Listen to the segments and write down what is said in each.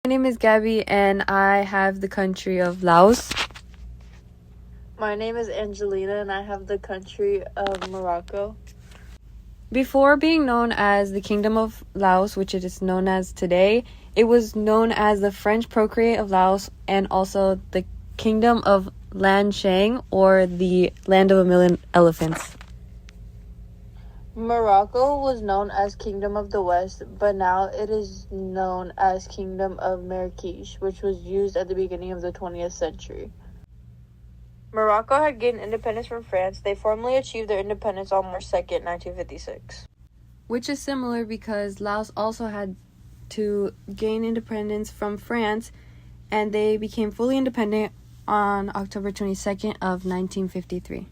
My name is Gabby and I have the country of Laos. My name is Angelina and I have the country of Morocco. Before being known as the Kingdom of Laos, which it is known as today, it was known as the French Procreate of Laos and also the Kingdom of Lan Shang, or the Land of a Million Elephants. Morocco was known as Kingdom of the West, but now it is known as Kingdom of Marrakech, which was used at the beginning of the 20th century. Morocco had gained independence from France. They formally achieved their independence on March 2nd, 1956. Which is similar because Laos also had to gain independence from France, and they became fully independent on October 22nd of 1953.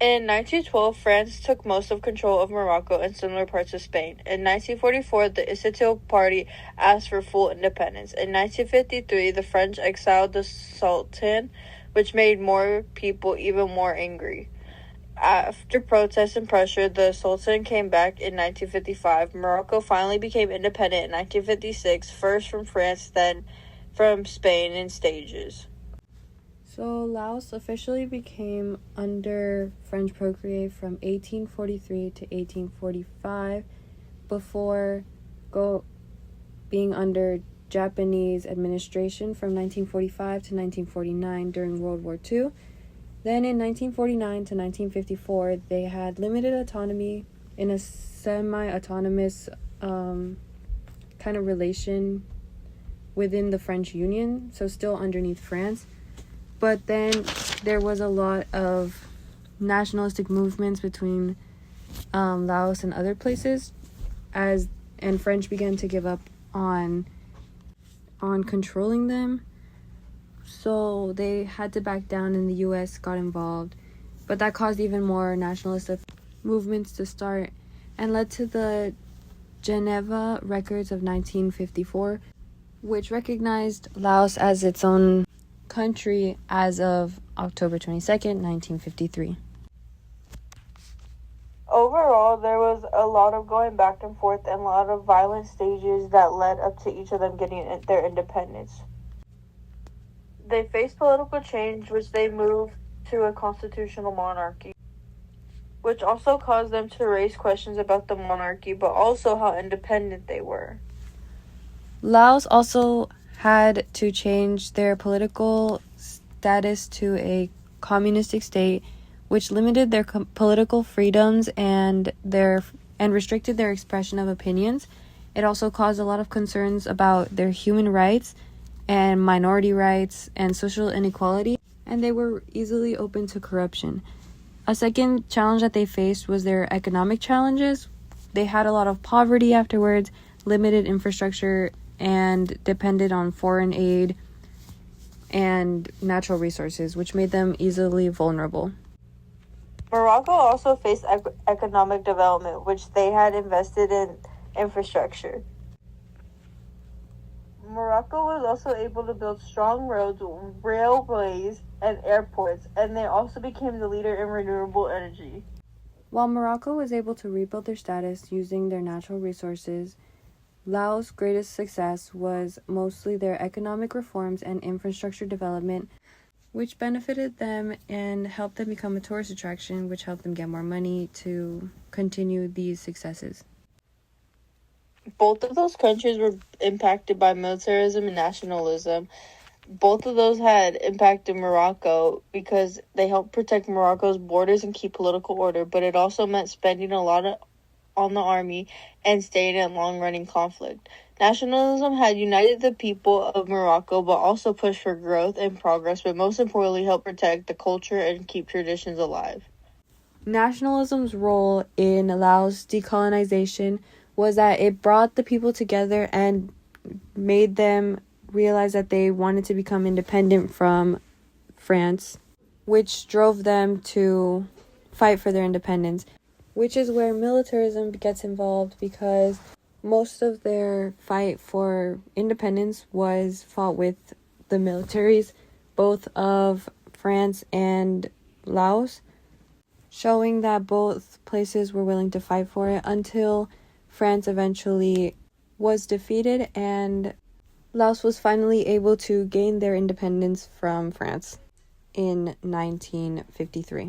In 1912, France took most of control of Morocco and similar parts of Spain. In 1944, the Istiqlal Party asked for full independence. In 1953, the French exiled the Sultan, which made more people even more angry. After protests and pressure, the Sultan came back in 1955. Morocco finally became independent in 1956, first from France, then from Spain in stages. So Laos officially became under French Procreate from 1843 to 1845 before being under Japanese administration from 1945 to 1949 during World War II. Then in 1949 to 1954, they had limited autonomy in a semi-autonomous kind of relation within the French Union, so still underneath France. But then there was a lot of nationalistic movements between Laos and other places, and French began to give up on controlling them. So they had to back down, and the U.S. got involved. But that caused even more nationalistic movements to start and led to the Geneva Records of 1954, which recognized Laos as its own country as of October 22nd, 1953. Overall, there was a lot of going back and forth and a lot of violent stages that led up to each of them getting their independence. They faced political change, which they moved to a constitutional monarchy, which also caused them to raise questions about the monarchy, but also how independent they were. Laos also had to change their political status to a communistic state, which limited their political freedoms and restricted their expression of opinions. It also caused a lot of concerns about their human rights and minority rights and social inequality, and they were easily open to corruption. A second challenge that they faced was their economic challenges. They had a lot of poverty afterwards, limited infrastructure, and depended on foreign aid and natural resources, which made them easily vulnerable. Morocco also faced economic development, which they had invested in infrastructure. Morocco was also able to build strong roads, railways, and airports, and they also became the leader in renewable energy. While Morocco was able to rebuild their status using their natural resources, Laos' greatest success was mostly their economic reforms and infrastructure development, which benefited them and helped them become a tourist attraction, which helped them get more money to continue these successes. Both of those countries were impacted by militarism and nationalism. Both of those had impacted Morocco because they helped protect Morocco's borders and keep political order, but it also meant spending a lot on the army and staying in long-running conflict. Nationalism had united the people of Morocco, but also pushed for growth and progress, but most importantly helped protect the culture and keep traditions alive. Nationalism's role in Laos' decolonization was that it brought the people together and made them realize that they wanted to become independent from France, which drove them to fight for their independence, which is where militarism gets involved because most of their fight for independence was fought with the militaries, both of France and Laos, showing that both places were willing to fight for it until France eventually was defeated and Laos was finally able to gain their independence from France in 1953.